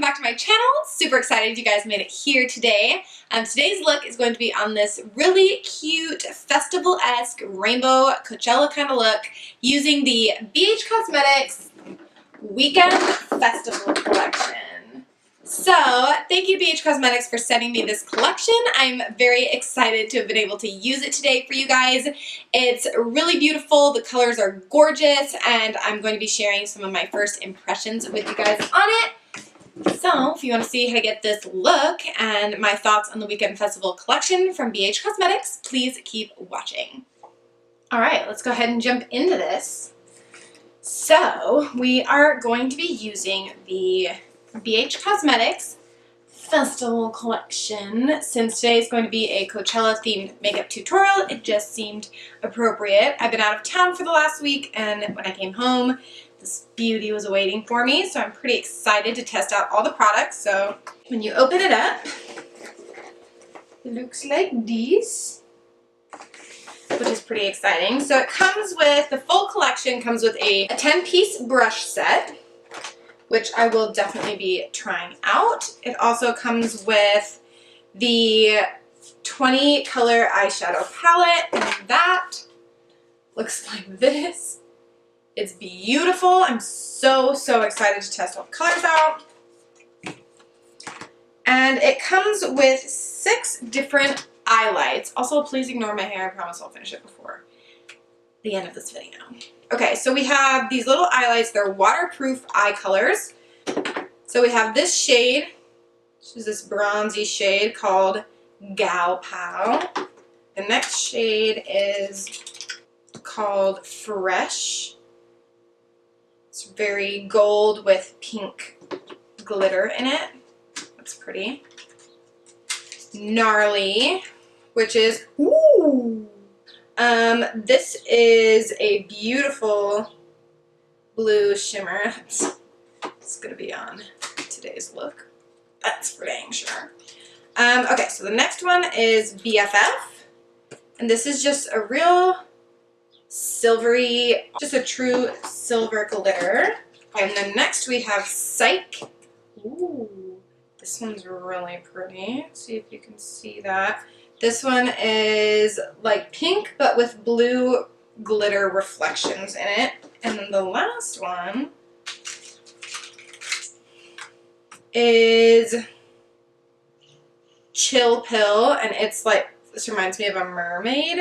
welcome back to my channel. Super excited you guys made it here today. Today's look is going to be on this really cute festival-esque rainbow Coachella kind of look using the BH Cosmetics Weekend Festival collection. So thank you BH Cosmetics for sending me this collection. I'm very excited to have been able to use it today for you guys. It's really beautiful, the colors are gorgeous, and I'm going to be sharing some of my first impressions with you guys on it. So if you want to see how to get this look and my thoughts on the Weekend Festival collection from BH Cosmetics, please keep watching. Alright, let's go ahead and jump into this. So we are going to be using the BH Cosmetics Festival collection. Since today is going to be a Coachella themed makeup tutorial, it just seemed appropriate. I've been out of town for the last week, and when I came home, this beauty was waiting for me, so I'm pretty excited to test out all the products. So when you open it up, it looks like this, which is pretty exciting. So it comes with, the full collection comes with a 10-piece brush set, which I will definitely be trying out. It also comes with the 20 color eyeshadow palette, and that looks like this. It's beautiful. I'm so excited to test all the colors out. And it comes with 6 different highlights. Also, please ignore my hair. I promise I'll finish it before the end of this video. Okay, so we have these little highlights. They're waterproof eye colors. So we have this shade, which is this bronzy shade called Gal Pal. The next shade is called Fresh. It's very gold with pink glitter in it. That's pretty. Gnarly, which is, ooh! This is a beautiful blue shimmer. It's gonna be on today's look. That's for dang sure. Okay, so the next one is BFF, and this is just a real silvery, just a true silver glitter. And then next we have Psych. Ooh, this one's really pretty. Let's see if you can see that. This one is like pink, but with blue glitter reflections in it. And then the last one is Chill Pill, and it's like, this reminds me of a mermaid.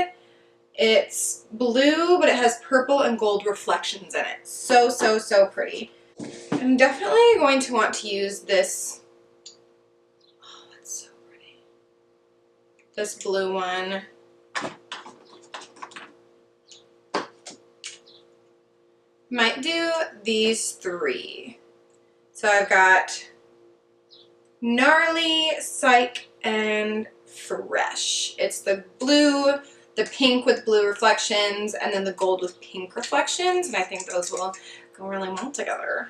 It's blue, but it has purple and gold reflections in it. So pretty. I'm definitely going to want to use this. Oh, that's so pretty. This blue one. Might do these 3. So I've got Gnarly, Psych, and Fresh. It's the blue, the pink with blue reflections, and then the gold with pink reflections, and I think those will go really well together.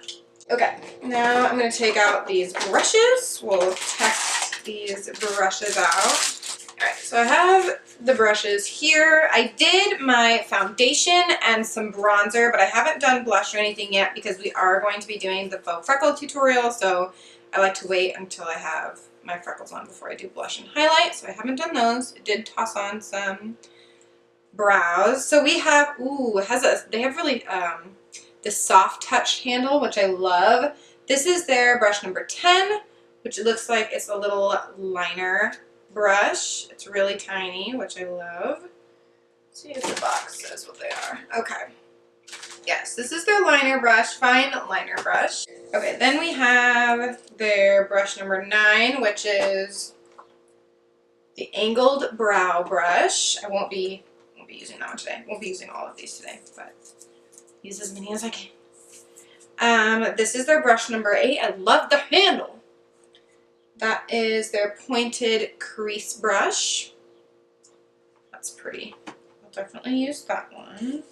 Okay, now I'm going to take out these brushes. We'll test these brushes out. Alright, so I have the brushes here. I did my foundation and some bronzer, but I haven't done blush or anything yet because we are going to be doing the faux freckle tutorial, so I like to wait until I have my freckles on before I do blush and highlight, so I haven't done those. I did toss on some brows. So we have, ooh, they have really this soft touch handle, which I love. This is their brush number 10, which it looks like it's a little liner brush. It's really tiny, which I love. Let's see if the box says what they are. Okay. Yes, this is their liner brush, fine liner brush. Okay, then we have their brush number 9, which is the angled brow brush. I won't be using that one today. Won't be using all of these today, but use as many as I can. This is their brush number 8. I love the handle. That is their pointed crease brush. That's pretty. I'll definitely use that one.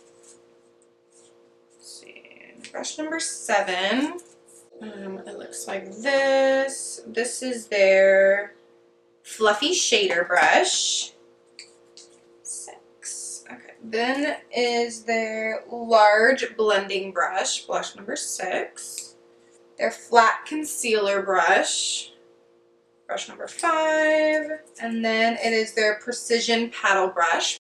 Let's see. Brush number 7. It looks like this. This is their fluffy shader brush. 6. Okay. Then is their large blending brush, blush number 6. their flat concealer brush, brush number 5, and then it is their precision paddle brush.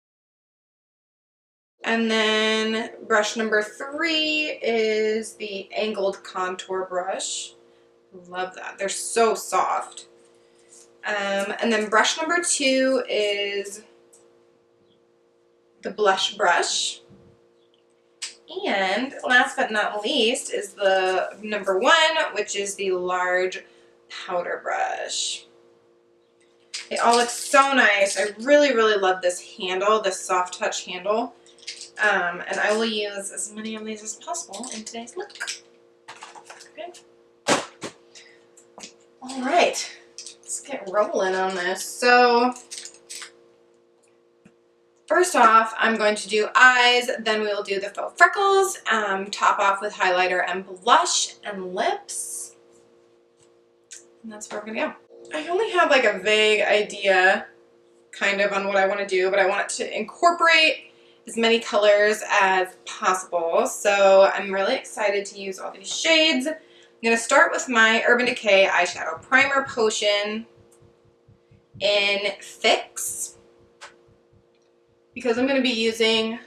And then brush number 3 is the angled contour brush. Love that. They're so soft. And then brush number 2 is the blush brush. And last but not least is the number 1, which is the large powder brush. They all look so nice. I really, really love this handle, this soft touch handle. And I will use as many of these as possible in today's look. Okay. All right, let's get rolling on this. So first off, I'm going to do eyes, then we will do the faux freckles, top off with highlighter and blush and lips. And that's where we're gonna go. I only have like a vague idea kind of on what I want to do, but I want it to incorporate as many colors as possible. So I'm really excited to use all these shades. I'm going to start with my Urban Decay Eyeshadow Primer Potion in Fix, because I'm going to be using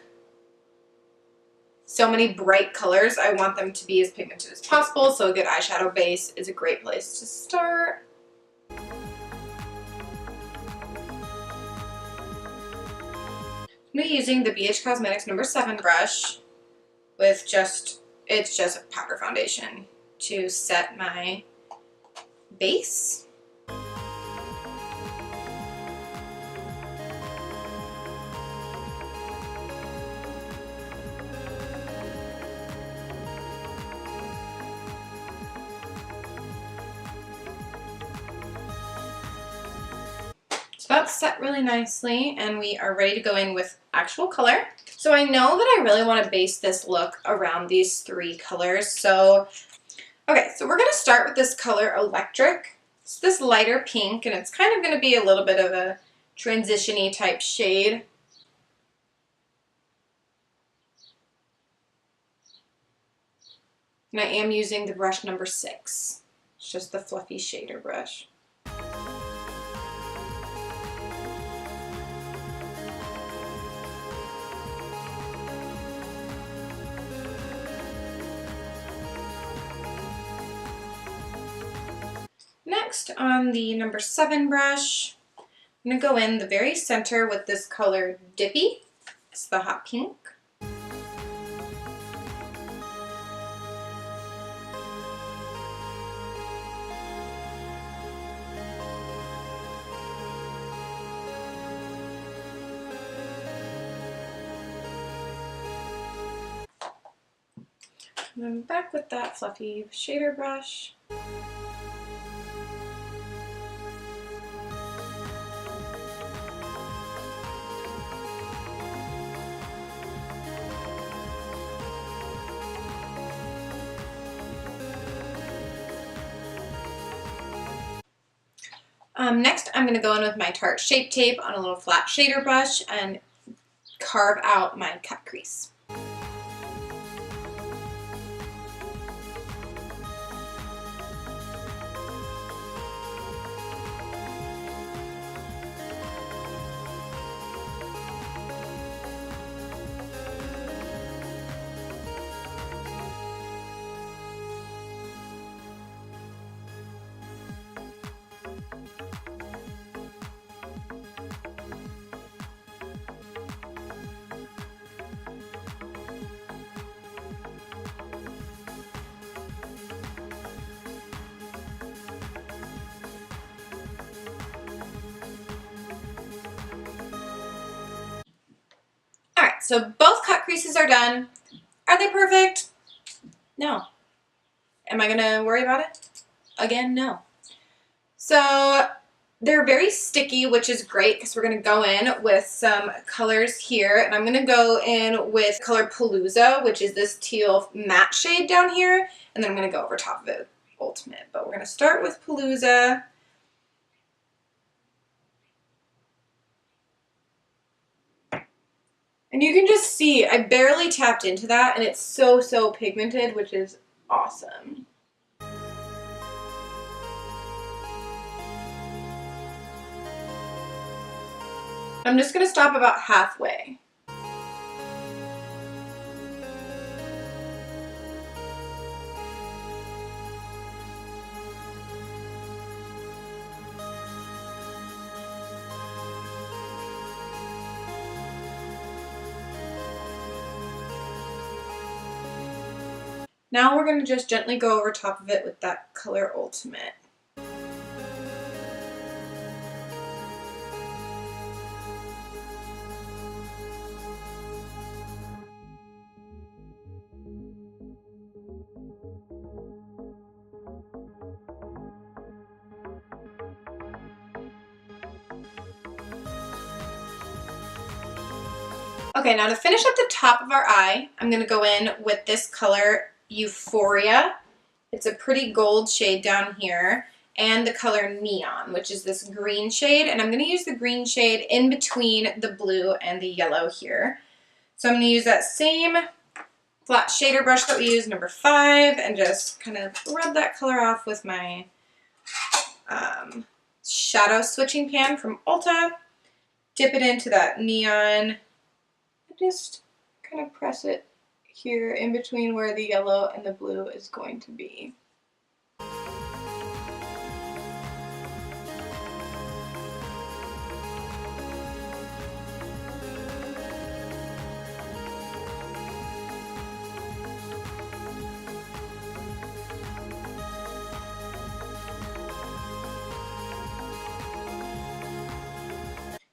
so many bright colors. I want them to be as pigmented as possible, so a good eyeshadow base is a great place to start. I'm going to be using the BH Cosmetics number 7 brush with it's just a powder foundation to set my base. So that's set really nicely, and we are ready to go in with actual color. So I know that I really want to base this look around these 3 colors. So, okay, so we're going to start with this color Electric. It's this lighter pink, and it's kind of going to be a little bit of a transition-y type shade. And I am using the brush number 6. It's just the fluffy shader brush. Next, on the number 7 brush, I'm going to go in the very center with this color Dippy. It's the hot pink. And then back with that fluffy shader brush. Next, I'm going to go in with my Tarte Shape Tape on a little flat shader brush and carve out my cut crease. So both cut creases are done. Are they perfect? No. Am I gonna worry about it? Again, no. So they're very sticky, which is great because we're gonna go in with some colors here, and I'm gonna go in with color Palooza, which is this teal matte shade down here, and then I'm gonna go over top of it with Ultimate. But we're gonna start with Palooza. And you can just see, I barely tapped into that, and it's so, so pigmented, which is awesome. I'm just going to stop about halfway. Now we're going to just gently go over top of it with that color Ultimate. Okay, now to finish up the top of our eye, I'm going to go in with this color Euphoria. It's a pretty gold shade down here, and the color Neon, which is this green shade, and I'm going to use the green shade in between the blue and the yellow here. So I'm going to use that same flat shader brush that we used, number 5, and just kind of rub that color off with my shadow switching pan from Ulta. Dip it into that neon. Just kind of press it here in between where the yellow and the blue is going to be.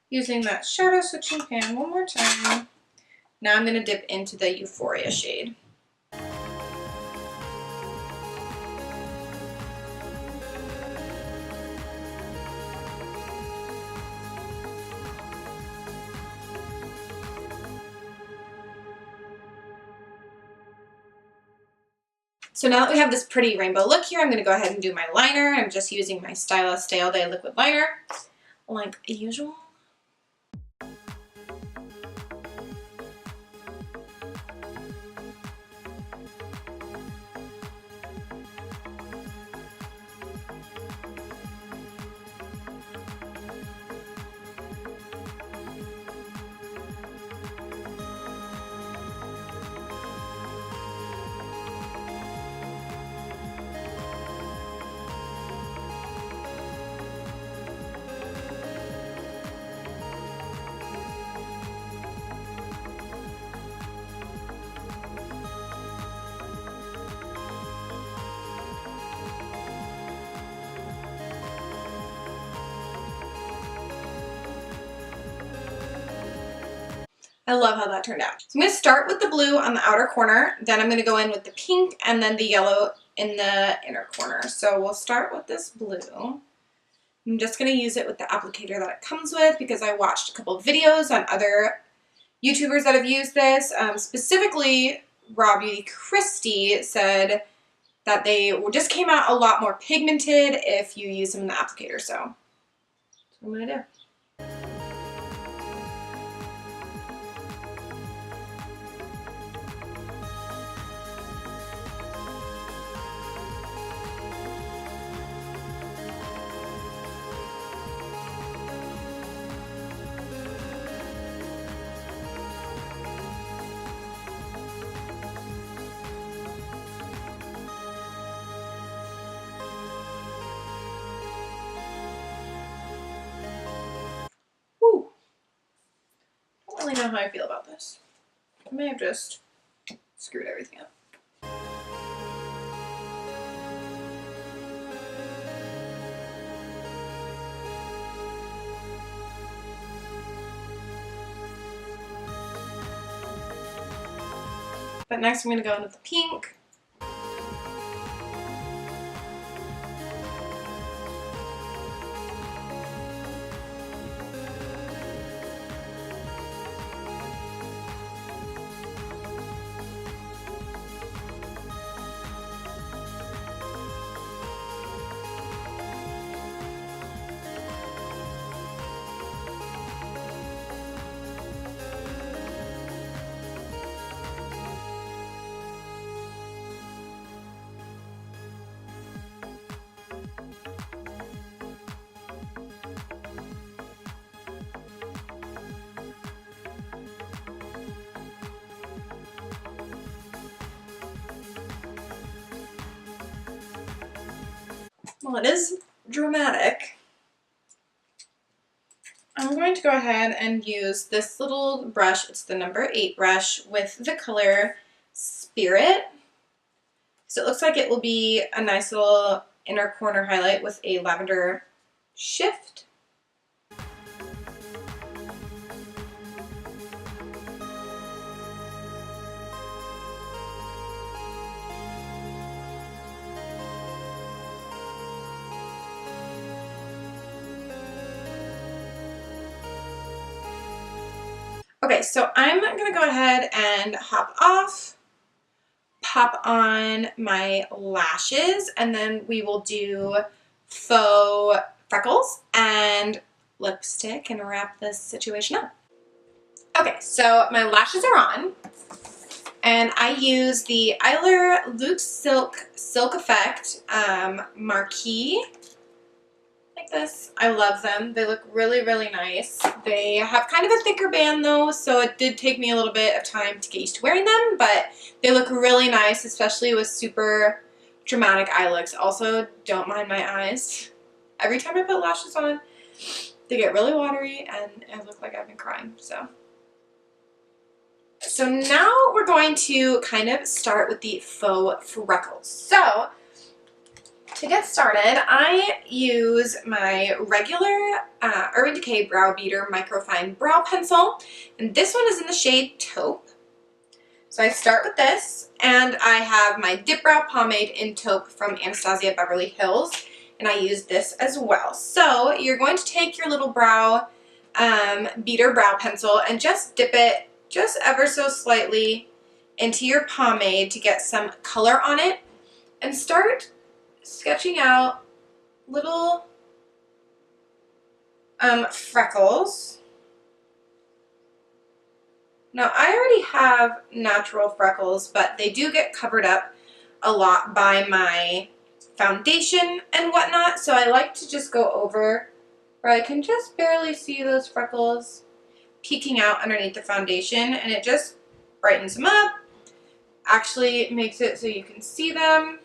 Using that shadow switching pan one more time. Now I'm going to dip into the Euphoria shade. So now that we have this pretty rainbow look here, I'm going to go ahead and do my liner. I'm just using my Stylist Stay All Day liquid liner, like usual. I love how that turned out. So I'm going to start with the blue on the outer corner, then I'm going to go in with the pink and then the yellow in the inner corner. So we'll start with this blue. I'm just going to use it with the applicator that it comes with because I watched a couple of videos on other YouTubers that have used this. Specifically, Raw Beauty Christy said that they just came out a lot more pigmented if you use them in the applicator. So that's what I'm going to do. I don't really know how I feel about this. I may have just screwed everything up. But next I'm going to go in with the pink. Well, it is dramatic. I'm going to go ahead and use this little brush. It's the number 8 brush with the color Spirit. So it looks like it will be a nice little inner corner highlight with a lavender shift. Okay, so I'm gonna go ahead and pop on my lashes, and then we will do faux freckles and lipstick and wrap this situation up. Okay, so my lashes are on, and I use the Eyler Luxe Silk Effect Marquee. Like this. I love them. They look really, really nice. They have kind of a thicker band though, so it did take me a little bit of time to get used to wearing them, but they look really nice, especially with super dramatic eye looks. Also, don't mind my eyes. Every time I put lashes on, they get really watery and I look like I've been crying, so. So now we're going to kind of start with the faux freckles. So, to get started, I use my regular Urban Decay Brow Beater Microfine Brow Pencil, and this one is in the shade Taupe. So I start with this, and I have my Dip Brow Pomade in Taupe from Anastasia Beverly Hills, and I use this as well. So you're going to take your little brow beater brow pencil and just dip it just ever so slightly into your pomade to get some color on it, and start sketching out little freckles. Now I already have natural freckles, but they do get covered up a lot by my foundation and whatnot, so I like to just go over where I can just barely see those freckles peeking out underneath the foundation, and it just brightens them up, actually makes it so you can see them.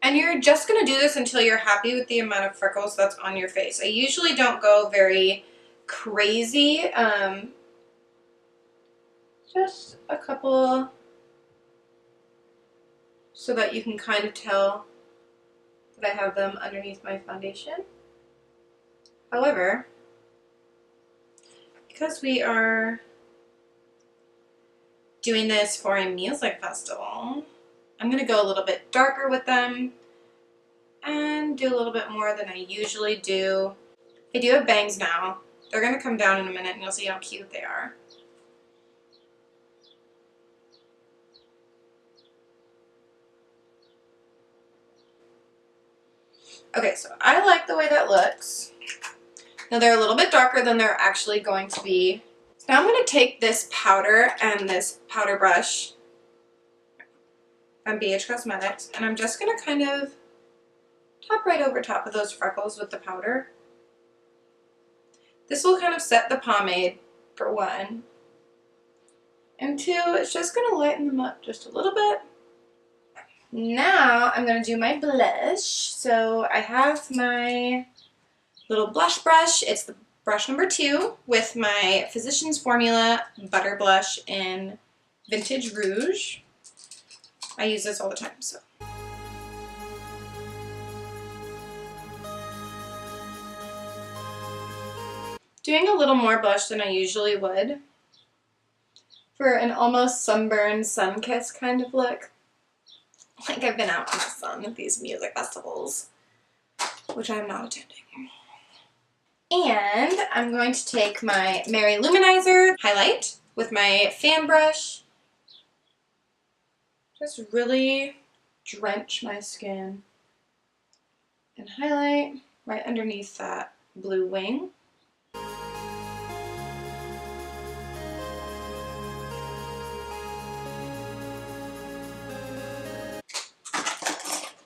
And you're just going to do this until you're happy with the amount of freckles that's on your face. I usually don't go very crazy. Just a couple so that you can kind of tell that I have them underneath my foundation. However, because we are doing this for a music festival, I'm going to go a little bit darker with them and do a little bit more than I usually do. I do have bangs now. They're going to come down in a minute and you'll see how cute they are. Okay, so I like the way that looks. Now they're a little bit darker than they're actually going to be. So now I'm going to take this powder and this powder brush from BH Cosmetics, and I'm just going to kind of tap right over top of those freckles with the powder. This will kind of set the pomade, for one. And two, it's just going to lighten them up just a little bit. Now I'm going to do my blush. So I have my little blush brush. It's the brush number 2 with my Physicians Formula Butter Blush in Vintage Rouge. I use this all the time, so. Doing a little more blush than I usually would for an almost sunburned, sun-kissed kind of look. Like I've been out in the sun at these music festivals, which I'm not attending. And I'm going to take my Mary Luminizer highlight with my fan brush. Just really drench my skin and highlight right underneath that blue wing.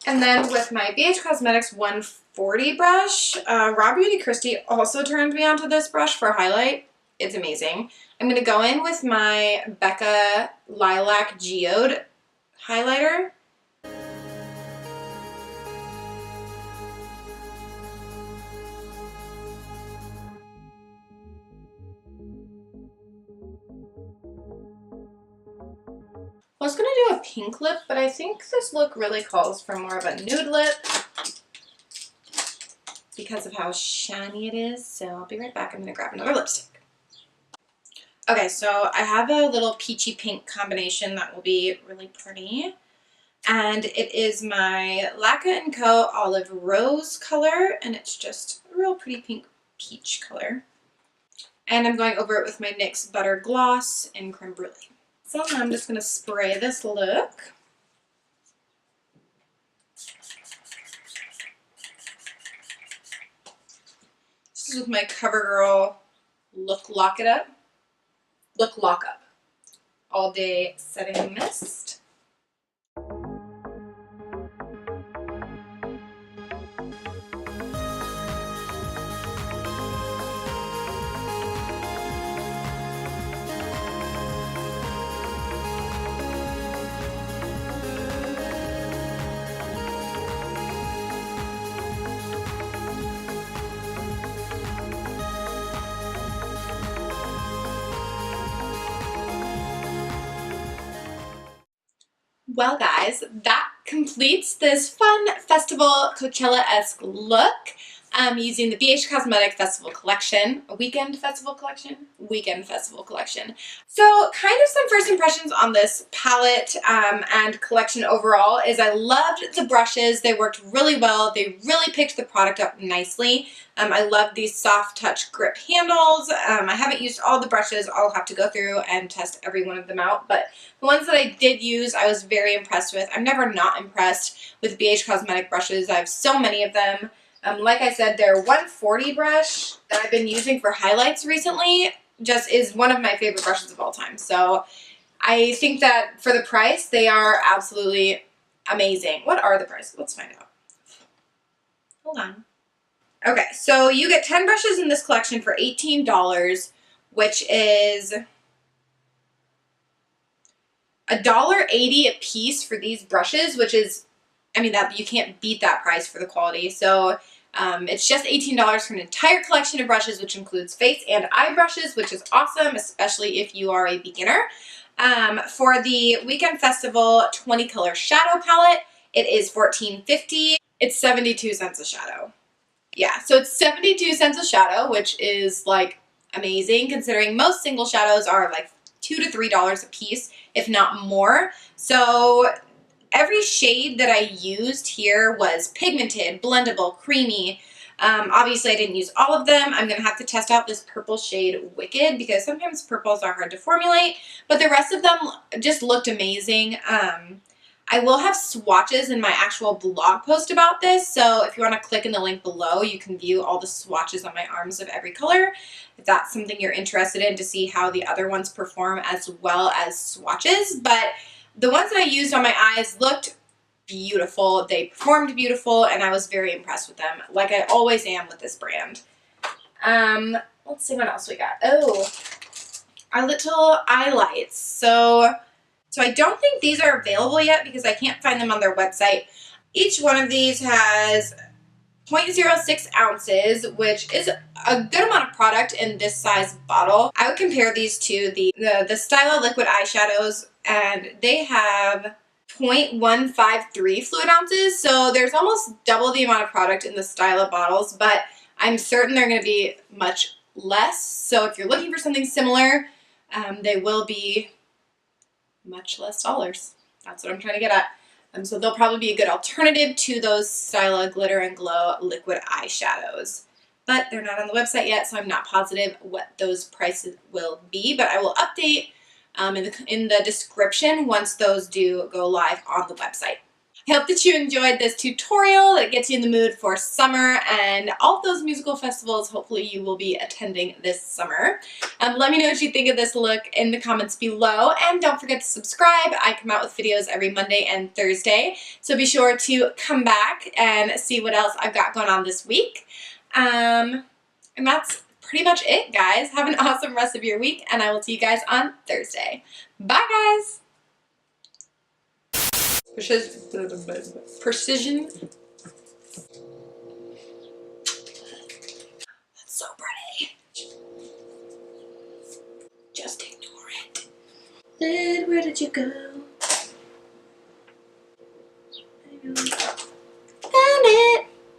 And then with my BH Cosmetics 140 brush, Raw Beauty Christie also turned me onto this brush for highlight. It's amazing. I'm going to go in with my Becca Lilac Geode highlighter. I was going to do a pink lip, but I think this look really calls for more of a nude lip because of how shiny it is. So I'll be right back. I'm going to grab another lipstick. Okay, so I have a little peachy pink combination that will be really pretty. And it is my Lacquer & Co. Olive Rose color, and it's just a real pretty pink peach color. And I'm going over it with my NYX Butter Gloss in Creme Brulee. So now I'm just going to spray this look. This is with my CoverGirl Look Lock Up All Day Setting Mist. Well guys, that completes this fun festival Coachella-esque look using the BH Cosmetic Festival Collection. A weekend festival collection? Weekend festival collection. So kind of some first impressions on this palette and collection overall is I loved the brushes. They worked really well. They really picked the product up nicely. I love these soft touch grip handles. I haven't used all the brushes. I'll have to go through and test every one of them out, but the ones that I did use, I was very impressed with. I'm never not impressed with BH Cosmetic brushes. I have so many of them. Like I said, their 140 brush that I've been using for highlights recently just is one of my favorite brushes of all time. So I think that for the price, they are absolutely amazing. What are the prices? Let's find out. Hold on. Okay, so you get 10 brushes in this collection for $18, which is $1.80 a piece for these brushes, which is, I mean, that you can't beat that price for the quality. So it's just $18 for an entire collection of brushes, which includes face and eye brushes, which is awesome, especially if you are a beginner. For the Weekend Festival 20 color shadow palette, it is $14.50. It's 72 cents a shadow. Yeah, so it's 72 cents a shadow, which is like amazing considering most single shadows are like $2 to $3 a piece, if not more. So every shade that I used here was pigmented, blendable, creamy. Obviously I didn't use all of them. I'm gonna have to test out this purple shade Wicked because sometimes purples are hard to formulate, but the rest of them just looked amazing. I will have swatches in my actual blog post about this, so if you want to click in the link below, you can view all the swatches on my arms of every color, if that's something you're interested in to see how the other ones perform as well as swatches. But the ones that I used on my eyes looked beautiful, they performed beautiful, and I was very impressed with them, like I always am with this brand. Let's see what else we got. Oh, our little eye lights. So I don't think these are available yet because I can't find them on their website. Each one of these has 0.06 ounces, which is a good amount of product in this size bottle. I would compare these to the Styla liquid eyeshadows, and they have 0.153 fluid ounces, so there's almost double the amount of product in the Styla bottles, but I'm certain they're going to be much less. So if you're looking for something similar, they will be much less dollars. That's what I'm trying to get at. So they'll probably be a good alternative to those Styla Glitter and Glow liquid eyeshadows. But they're not on the website yet, so I'm not positive what those prices will be. But I will update in the description once those do go live on the website. I hope that you enjoyed this tutorial that gets you in the mood for summer and all of those musical festivals hopefully you will be attending this summer. Let me know what you think of this look in the comments below, and don't forget to subscribe. I come out with videos every Monday and Thursday, so be sure to come back and see what else I've got going on this week. And that's pretty much it, guys. Have an awesome rest of your week, and I will see you guys on Thursday. Bye, guys! Precision. That's so pretty. Just ignore it. Lid, where did you go?